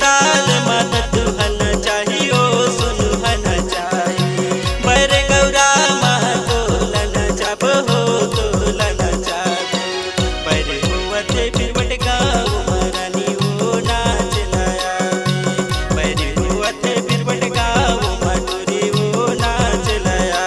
ताल मन तुहन चाहियो सुनहन चाहिए बर गौरा मह तोलन जब हो तोलन जब बर हुवते बिरवट गाँव मरनी वो नाच लाया बर हुवते बिरवट गाँव मटुरी वो नाच लाया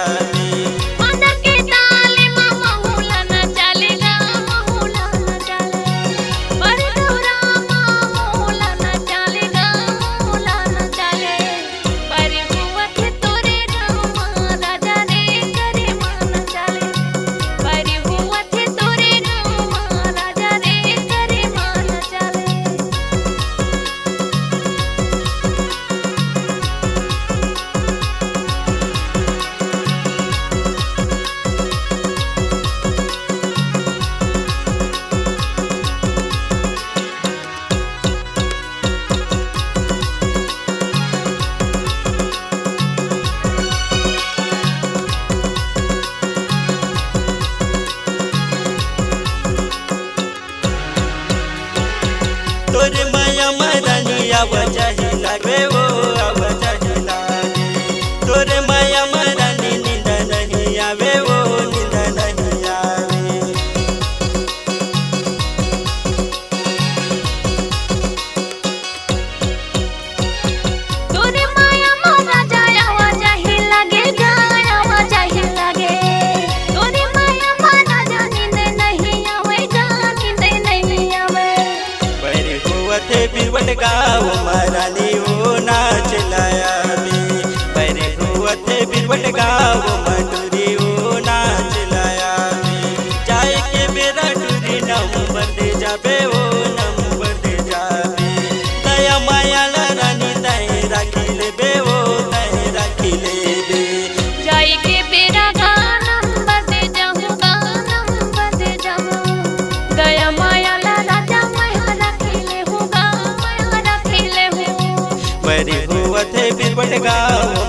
तोरे माया मरनी आवजाही लागे वो आवजाही लागे तोरे माया मरनी नींद नहीं आवे वो नींद नहीं आवे तोरे माया मरा जाय आवजाही लागे गाय आवजाही लागे तोरे माया मरा जा नींद नहीं आवे जा नींद नहीं आवे बर हुवते बिरवट गाँव मरनी वो नाच लाया बर हुवते बिरवट गाँव मटुरी वो नाच लाया जाए के बेरा टूरी नंबर दे जाबे वो नंबर दे जाबे दया माया रानी तय राखी लेबे वो तय राखी लेबे जाई के बेरा गानम बदे जाऊं गानम बदे जाऊं दया माया ला राजा मैं रखिले हूँ गा मैं रखिले हूँ बर हुवते बिरवट गाँव